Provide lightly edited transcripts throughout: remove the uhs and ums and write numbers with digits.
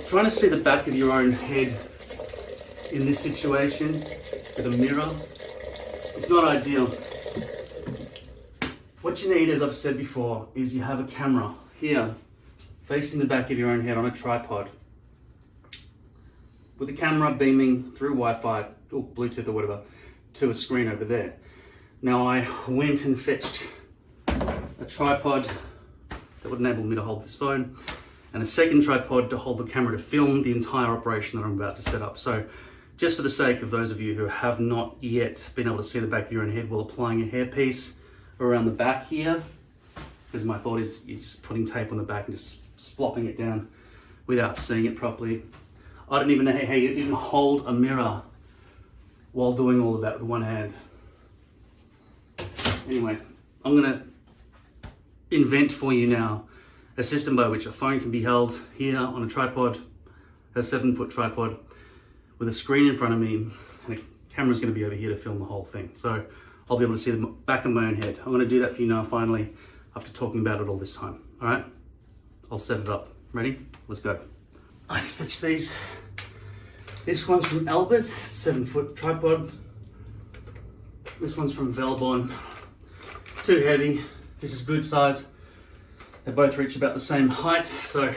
Trying to see the back of your own head in this situation with a mirror, it's not ideal. What you need, as I've said before, is you have a camera here facing the back of your own head on a tripod with the camera beaming through Wi-Fi or Bluetooth or whatever to a screen over there. Now I went and fetched a tripod that would enable me to hold this phone and a second tripod to hold the camera to film the entire operation that I'm about to set up. So just for the sake of those of you who have not yet been able to see the back of your own head while applying a hairpiece around the back here, because my thought is you're just putting tape on the back and just splopping it down without seeing it properly. I don't even know how you even hold a mirror while doing all of that with one hand. Anyway, I'm gonna invent for you now a system by which a phone can be held here on a tripod, a 7-foot tripod, with a screen in front of me, and a camera's gonna be over here to film the whole thing. So I'll be able to see the back of my own head. I'm gonna do that for you now, finally, after talking about it all this time. All right, I'll set it up. Ready? Let's go. I stitched these. This one's from Albert, 7-foot tripod. This one's from Velbon. Too heavy. This is good size. They both reach about the same height, so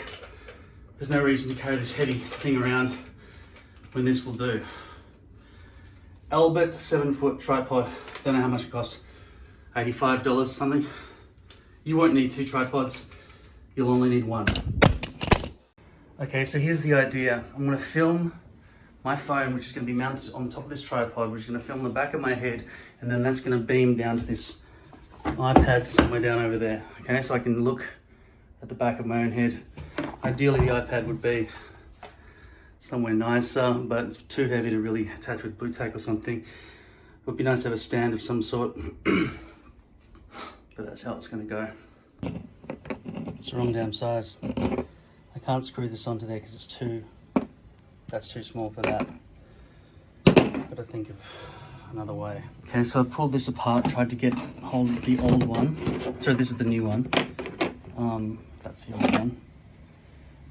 there's no reason to carry this heavy thing around when this will do. Albert 7-foot tripod. Don't know how much it cost. $85 or something. You won't need 2 tripods. You'll only need 1. Okay, so here's the idea. I'm going to film my phone, which is going to be mounted on top of this tripod, which is going to film the back of my head, and then that's going to beam down to this iPad somewhere down over there. Okay, so I can look at the back of my own head. Ideally, the iPad would be somewhere nicer, but it's too heavy to really attach with blue tack or something. It would be nice to have a stand of some sort, but that's how it's going to go. It's the wrong damn size. I can't screw this onto there because that's too small for that. Got to think of another way. Okay, so I've pulled this apart, tried to get hold of the old one. Sorry, this is the new one. That's the old one.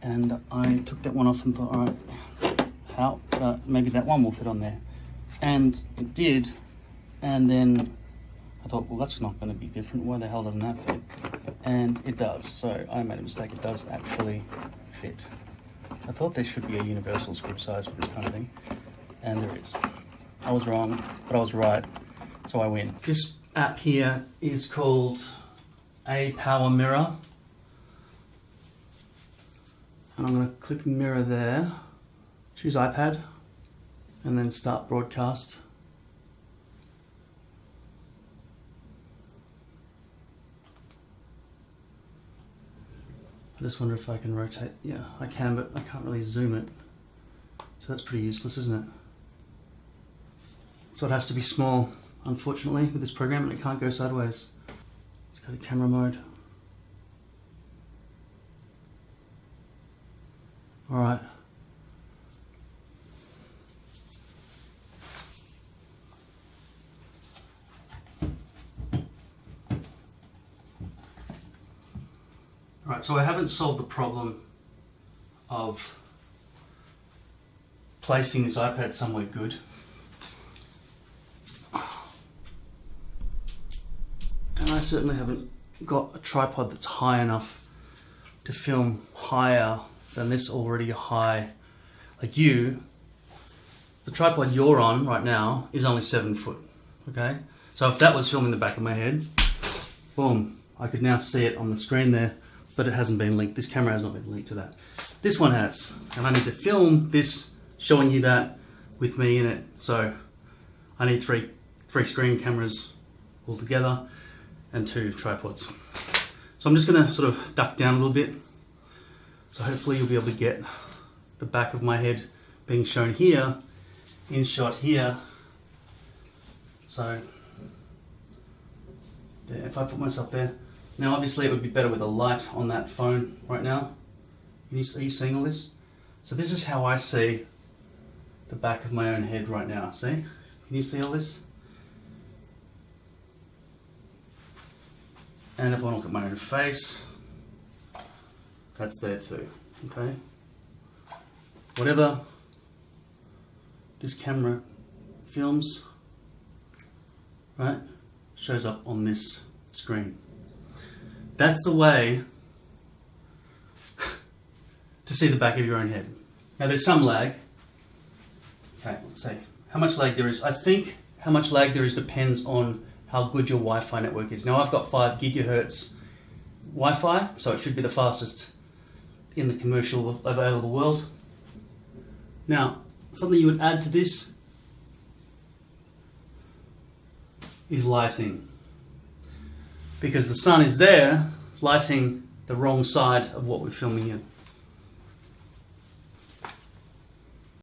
And I took that one off and thought, all right, maybe that one will fit on there. And it did. And then I thought, well, that's not going to be different. Why the hell doesn't that fit? And it does. So I made a mistake. It does actually fit. I thought there should be a universal screw size for this kind of thing. And there is. I was wrong, but I was right. So I win. This app here is called A Power Mirror. And I'm going to click mirror there. Choose iPad. And then start broadcast. I just wonder if I can rotate. Yeah, I can, but I can't really zoom it. So that's pretty useless, isn't it? So it has to be small, unfortunately, with this program, and it can't go sideways. Let's go to camera mode. All right. Right, so I haven't solved the problem of placing this iPad somewhere good. And I certainly haven't got a tripod that's high enough to film higher than this already high. Like the tripod you're on right now is only 7 foot, okay? So if that was filming the back of my head, boom, I could now see it on the screen there. But it hasn't been linked. This camera has not been linked to that. This one has. And I need to film this showing you that with me in it. So I need three screen cameras all together and 2 tripods. So I'm just gonna sort of duck down a little bit. So hopefully you'll be able to get the back of my head being shown here, in shot here. So there, if I put myself there. Now obviously it would be better with a light on that phone right now. Are you seeing all this? So this is how I see the back of my own head right now. See? Can you see all this? And if I look at my own face, that's there too, okay? whatever this camera films, right, shows up on this screen. That's the way to see the back of your own head. Now there's some lag. Okay, let's see how much lag there is. I think how much lag there is depends on how good your Wi-Fi network is. Now I've got 5 gigahertz Wi-Fi, so it should be the fastest in the commercial available world. Now, something you would add to this is lighting. Because the sun is there, lighting the wrong side of what we're filming in.